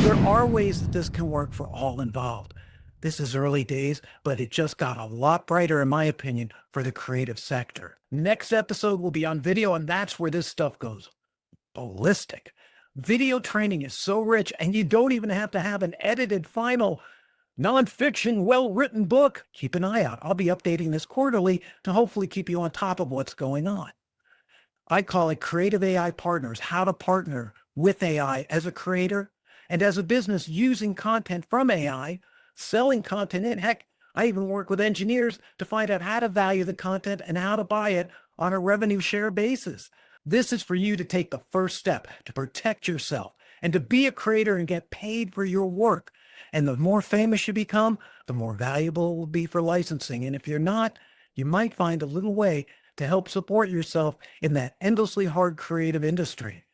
there are ways that this can work for all involved. This is early days, but it just got a lot brighter, in my opinion, for the creative sector. Next episode will be on video, and that's where this stuff goes ballistic. Video training is so rich, and you don't even have to have an edited final nonfiction, well-written book. Keep an eye out. I'll be updating this quarterly to hopefully keep you on top of what's going on. I call it Creative AI Partners, how to partner with AI as a creator and as a business using content from AI, selling content in. Heck, I even work with engineers to find out how to value the content and how to buy it on a revenue share basis. This is for you to take the first step to protect yourself and to be a creator and get paid for your work. And the more famous you become, the more valuable it will be for licensing. And if you're not, you might find a little way to help support yourself in that endlessly hard creative industry.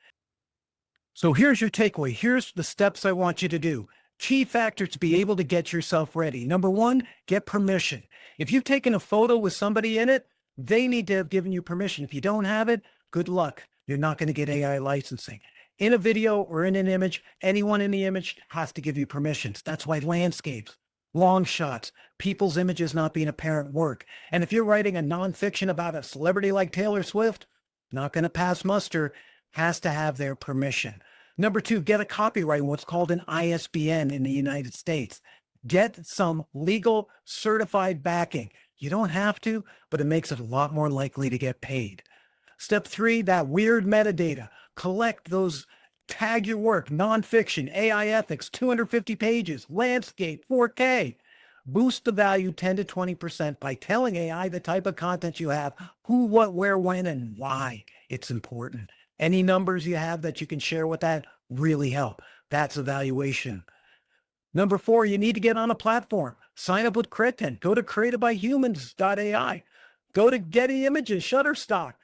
So here's your takeaway. Here's the steps I want you to do. Key factors to be able to get yourself ready. Number one, get permission. If you've taken a photo with somebody in it, they need to have given you permission. If you don't have it, good luck. You're not going to get AI licensing. In a video or in an image, anyone in the image has to give you permissions. That's why landscapes, long shots, people's images not being apparent work. And if you're writing a nonfiction about a celebrity like Taylor Swift, not going to pass muster, has to have their permission. Number two, get a copyright, what's called an ISBN in the United States. Get some legal certified backing. You don't have to, but it makes it a lot more likely to get paid. Step three, that weird metadata. Collect those, tag your work, nonfiction, AI ethics, 250 pages, landscape, 4K. Boost the value 10 to 20% by telling AI the type of content you have, who, what, where, when, and why it's important. Any numbers you have that you can share with that really help. That's evaluation. Number four, you need to get on a platform. Sign up with Cretin. Go to createbyhumans.ai. Go to Getty Images, Shutterstock.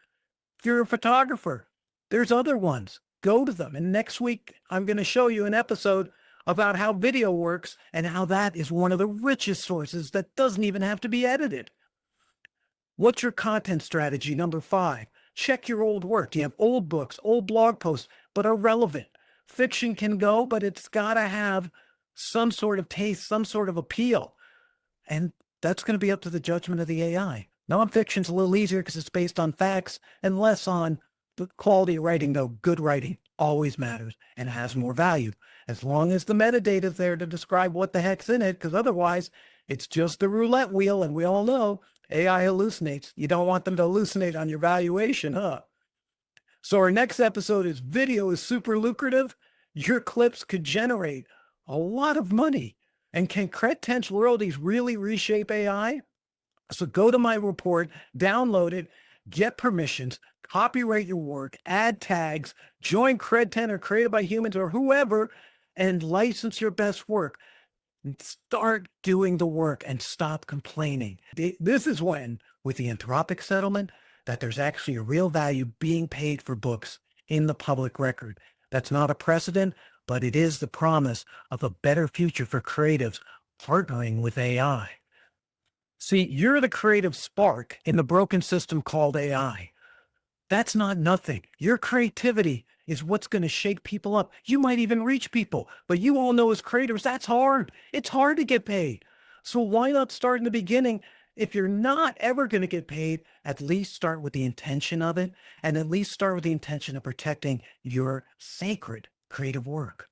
If you're a photographer, there's other ones. Go to them. And next week, I'm going to show you an episode about how video works and how that is one of the richest sources that doesn't even have to be edited. What's your content strategy? Number five, check your old work. Do you have old books, old blog posts, but are relevant? Fiction can go, but it's got to have some sort of taste, some sort of appeal. And that's going to be up to the judgment of the AI. Nonfiction's a little easier because it's based on facts and less on the quality of writing, though good writing always matters and has more value. As long as the metadata is there to describe what the heck's in it, because otherwise it's just the roulette wheel, and we all know AI hallucinates. You don't want them to hallucinate on your valuation, huh? So our next episode is video is super lucrative. Your clips could generate a lot of money. And can Cretin's royalties really reshape AI? So go to my report, download it, get permissions, copyright your work, add tags, join Cretin or Created by Humans or whoever, and license your best work. Start doing the work and stop complaining. This is when, with the Anthropic settlement, that there's actually a real value being paid for books in the public record. That's not a precedent, but it is the promise of a better future for creatives partnering with AI. See, you're the creative spark in the broken system called AI. That's not nothing. Your creativity is what's going to shake people up. You might even reach people, but you all know as creators, that's hard. It's hard to get paid. So why not start in the beginning? If you're not ever going to get paid, at least start with the intention of it, and at least start with the intention of protecting your sacred creative work.